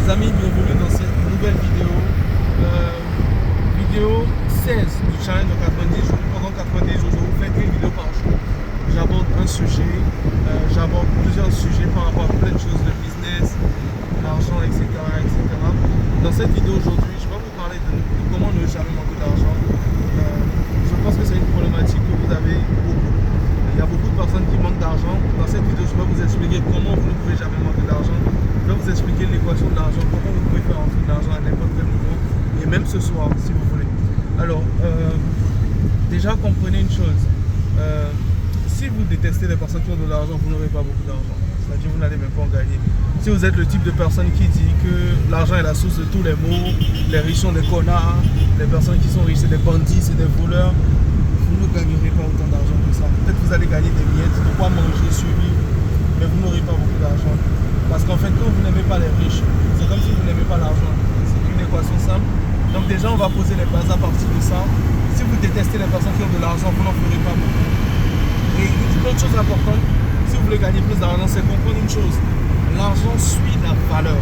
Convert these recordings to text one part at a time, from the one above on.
Les amis, bienvenue dans cette nouvelle vidéo. Vidéo 16 du challenge de 90 jours. Pendant 90 jours, je vous fais une vidéo par jour. J'aborde un sujet, j'aborde plusieurs sujets par rapport à plein de choses de business, d'argent, etc., etc. Dans cette vidéo aujourd'hui, je vais vous parler de comment ne jamais manquer d'argent. Je pense que c'est une problématique que vous avez beaucoup. Il y a beaucoup de personnes qui manquent d'argent. Dans cette vidéo, je vais vous expliquer comment vous ne pouvez jamais manquer d'argent. Je vais vous expliquer l'équation de l'argent, comment vous pouvez faire entrer de l'argent à n'importe quel moment, et même ce soir, si vous voulez. Alors, déjà, comprenez une chose. Si vous détestez les personnes qui ont de l'argent, vous n'aurez pas beaucoup d'argent. C'est-à-dire, vous n'allez même pas en gagner. Si vous êtes le type de personne qui dit que l'argent est la source de tous les maux, les riches sont des connards, les personnes qui sont riches, c'est des bandits, c'est des voleurs, vous ne gagnerez pas autant d'argent que ça. Peut-être que vous allez gagner des miettes, de quoi manger, survivre, mais vous n'aurez pas beaucoup d'argent. Parce qu'en fait, quand vous n'aimez pas les riches, c'est comme si vous n'aimez pas l'argent. C'est une équation simple. Donc déjà, on va poser les bases à partir de ça. Si vous détestez les personnes qui ont de l'argent, vous n'en ferez pas beaucoup. Et une autre chose importante, si vous voulez gagner plus d'argent, c'est comprendre une chose. L'argent suit la valeur.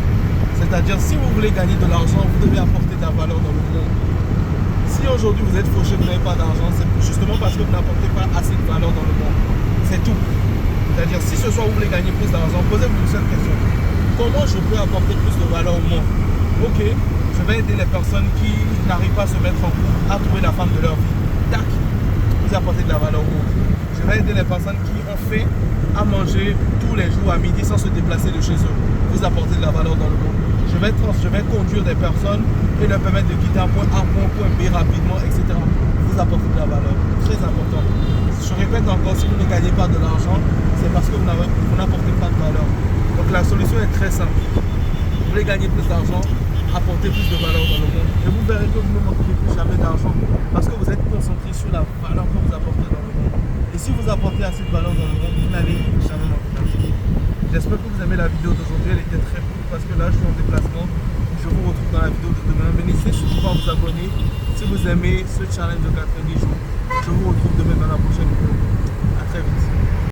C'est-à-dire, si vous voulez gagner de l'argent, vous devez apporter de la valeur dans le monde. Si aujourd'hui vous êtes fauché, vous n'avez pas d'argent, c'est justement parce que vous n'apportez pas assez de valeur dans le monde. C'est tout. C'est-à-dire, si ce soir vous voulez gagner plus d'argent, posez-vous une seule question. Comment je peux apporter plus de valeur au monde? Ok, je vais aider les personnes qui n'arrivent pas à se mettre en couple à trouver la femme de leur vie. Tac, vous apportez de la valeur au monde. Je vais aider les personnes qui ont fait à manger tous les jours à midi sans se déplacer de chez eux. Vous apportez de la valeur dans le monde. Je vais conduire des personnes et leur permettre de quitter un point A, un point B rapidement, etc. Vous apportez de la valeur. Très important. Je répète encore, si vous ne gagnez pas de l'argent, c'est parce que vous n'apportez pas de valeur. Donc la solution est très simple. Vous voulez gagner plus d'argent, apportez plus de valeur dans le monde. Et vous verrez que vous ne manquerez plus jamais d'argent. Parce que vous êtes concentré sur la valeur que vous apportez dans le monde. Et si vous apportez assez de valeur dans le monde, vous n'allez jamais manquer d'argent. J'espère que vous aimez la vidéo d'aujourd'hui. Elle était très cool parce que là je suis en déplacement. Je vous retrouve dans la vidéo de demain. Mais n'hésitez surtout pas à vous abonner si vous aimez ce challenge de 90 jours. Je vous retrouve demain dans la prochaine vidéo. A très vite.